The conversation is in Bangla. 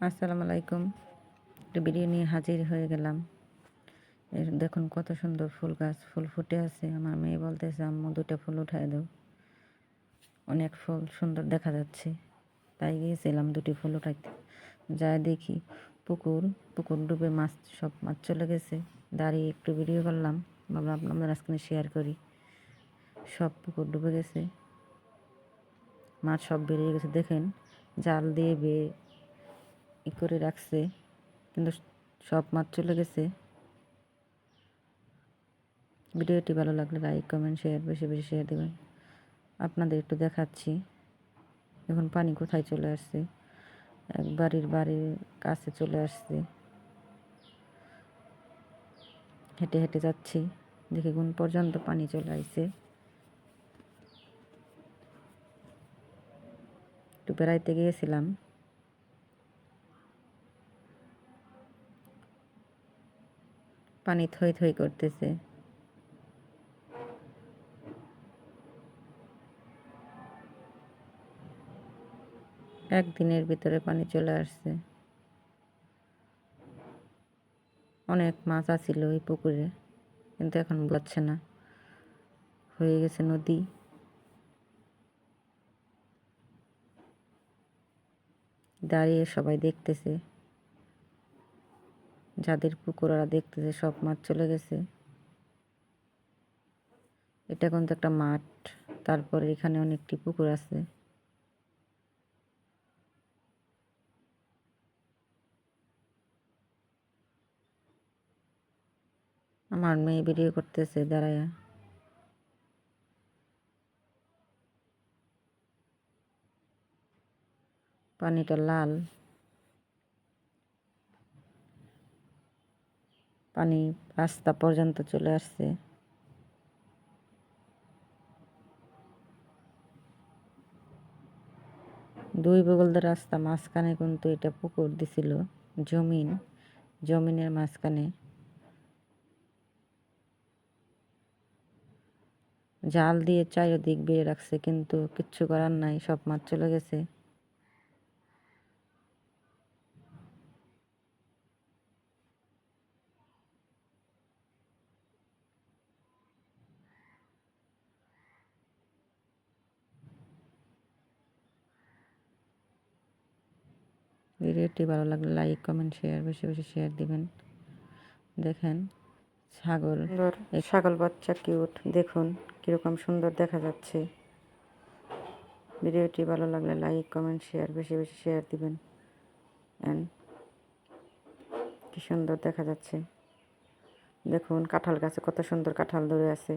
আসসালামু আলাইকুম। একটা ভিডিও নিয়ে হাজির হয়ে গেলাম। দেখুন কত সুন্দর ফুল গাছ, ফুল ফুটে আছে। আমার মেয়ে বলতেছে আম্মু 2টা ফুল উঠায় দাও। অনেক ফুল সুন্দর দেখা যাচ্ছে, তাই গিয়েছিলাম 2টি ফুল উঠাইতে। যা দেখি পুকুর ডুবে সব মাছ চলে গেছে। দাঁড়িয়ে একটু ভিডিও করলাম, ভাবলাম আপনাদের আজকে শেয়ার করি। সব পুকুর ডুবে গেছে, মাছ সব বেরিয়ে গেছে। দেখেন জাল দিয়ে করে রাখছে, কিন্তু সব মাছ চলে গেছে। ভিডিওটি ভালো লাগলে লাইক কমেন্ট শেয়ার বেশি বেশি শেয়ার দেবেন। আপনাদের একটু দেখাচ্ছি এখন পানি কোথায় চলে আসছে। এক বাড়ির কাছে চলে আসছে। হেঁটে হেঁটে যাচ্ছি, দেখে কোন পর্যন্ত পানি চলে আসছে। একটু বেড়াইতে গিয়েছিলাম, পানি থই থই করতেছে। একদিনের ভিতরে পানি চলে আসছে। অনেক মাছ আছিল ওই পুকুরে, কিন্তু এখন বুঝছে না, হয়ে গেছে নদী। দাঁড়িয়ে সবাই দেখতেছে, যাদের পুকুর ওরা দেখতেছে সব মাছ চলে গেছে। এটা কিন্তু একটা মাঠ, তারপরে এখানে অনেকটি পুকুর আছে। আমার মেয়ে ভিডিও করতেছে দাঁড়ায়া। পানিটা লাল, পানি রাস্তা পর্যন্ত চলে আসছে। দুই বগল দিয়ে রাস্তা, মাঝখানে কিন্তু এটা পুকুর দিছিল। জমিনের মাঝখানে জাল দিয়ে চারিদিক বেয়ে রাখছে, কিন্তু কিচ্ছু করার নাই, সব মাছ চলে গেছে। ভিডিওটি ভালো লাগলে লাইক কমেন্ট শেয়ার বেশি বেশি শেয়ার দিবেন। দেখেন ছাগল বাচ্চা কিউট, দেখুন কিরকম সুন্দর দেখা যাচ্ছে। ভিডিওটি ভালো লাগলে লাইক কমেন্ট শেয়ার বেশি বেশি শেয়ার দিবেন। কি সুন্দর দেখা যাচ্ছে। দেখুন কাঁঠাল গাছে কত সুন্দর কাঁঠাল ধরে আছে।